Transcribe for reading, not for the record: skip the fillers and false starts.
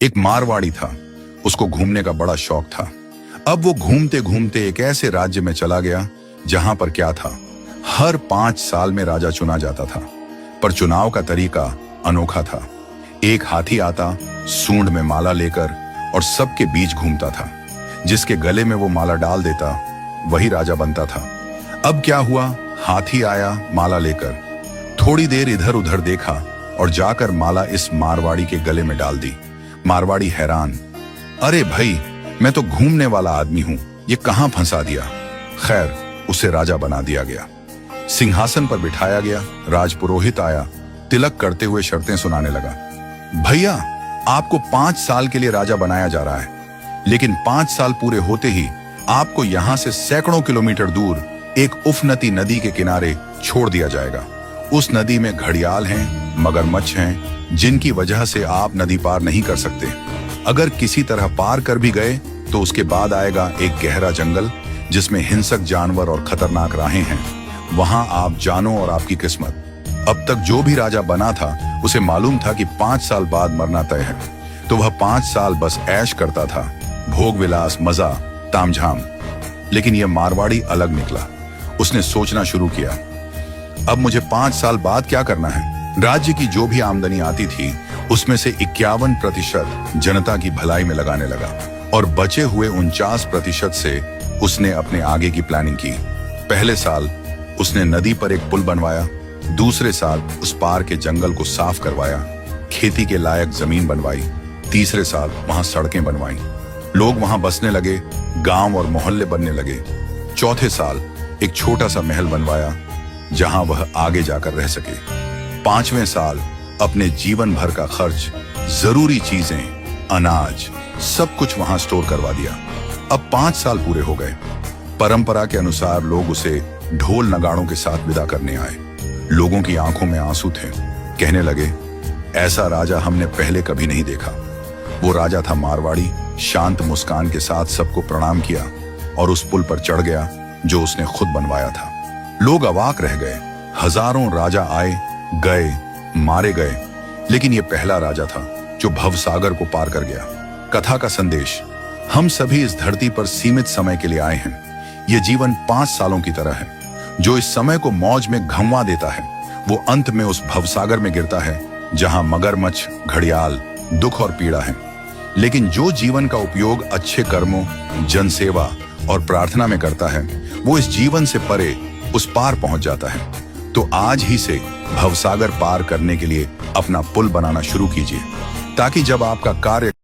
एक मारवाड़ी था, उसको घूमने का बड़ा शौक था। अब वो घूमते घूमते एक ऐसे राज्य में चला गया जहां पर क्या था, हर 5 साल में राजा चुना जाता था, पर चुनाव का तरीका अनोखा था। एक हाथी आता, सूंड में माला लेकर, और सबके बीच घूमता था। जिसके गले में वो माला डाल देता वही राजा बनता था। अब क्या हुआ, हाथी आया माला लेकर, थोड़ी देर इधर उधर देखा और जाकर माला इस मारवाड़ी के गले में डाल दी। मारवाड़ी हैरान, अरे भाई, मैं तो घूमने वाला आदमी हूं, ये कहां फंसा दिया। खैर, उसे राजा बना दिया गया, सिंहासन पर बिठाया गया। राजपुरोहित आया, तिलक करते हुए शर्तें सुनाने लगा। भैया, आपको 5 साल के लिए राजा बनाया जा रहा है, लेकिन 5 साल पूरे होते ही आपको यहां से सैकड़ों किलोमीटर दूर एक उफनती नदी के किनारे छोड़ दिया जाएगा। उस नदी में घड़ियाल हैं, मगरमच्छ हैं, जिनकी वजह से आप नदी पार नहीं कर सकते। अगर किसी तरह पार कर भी गए तो उसके बाद आएगा एक गहरा जंगल जिसमें हिंसक जानवर और खतरनाक राहें हैं। वहां आप जानो और आपकी किस्मत। अब तक जो भी राजा बना था उसे मालूम था कि 5 साल बाद मरना तय है, तो वह 5 साल बस ऐश करता था, भोग विलास, मजा, तामझाम। लेकिन यह मारवाड़ी अलग निकला। उसने सोचना शुरू किया, अब मुझे 5 साल बाद क्या करना है। राज्य की जो भी आमदनी आती थी उसमें से 51% जनता की भलाई में लगाने लगा, और बचे हुए 49% से उसने अपने आगे की प्लानिंग की। पहले साल उसने नदी पर एक पुल बनवाया, दूसरे साल उस पार के जंगल को साफ करवाया, खेती के लायक जमीन बनवाई, तीसरे साल वहां सड़कें बनवाई, लोग वहां बसने लगे, गांव और मोहल्ले बनने लगे। चौथे साल एक छोटा सा महल बनवाया जहां वह आगे जाकर रह सके। 5वें साल अपने जीवन भर का खर्च, जरूरी चीजें, अनाज, सब कुछ वहां स्टोर करवा दिया। अब 5 साल पूरे हो गए। परंपरा के अनुसार लोग उसे ढोल नगाड़ों के साथ विदा करने आए। लोगों की आंखों में आंसू थे। कहने लगे, ऐसा राजा हमने पहले कभी नहीं देखा। वो राजा था मारवाड़ी, शांत मुस्कान के साथ सबको प्रणाम किया और उस पुल पर चढ़ गया जो उसने खुद बनवाया था। लोग अवाक रह गए। हजारों राजा आए गए, मारे गए, लेकिन ये पहला राजा था जो भवसागर को पार कर गया। कथा का संदेश, हम सभी इस धरती पर सीमित समय के लिए आए हैं। ये जीवन 5 सालों की तरह है। जो इस समय को मौज में घंवा देता है वो अंत में उस भवसागर में गिरता है जहां मगरमच्छ, घड़ियाल, दुख और पीड़ा है। लेकिन जो जीवन का उपयोग अच्छे कर्मों, जनसेवा और प्रार्थना में करता है वो इस जीवन से परे उस पार पहुंच जाता है। तो आज ही से भवसागर पार करने के लिए अपना पुल बनाना शुरू कीजिए, ताकि जब आपका कार्य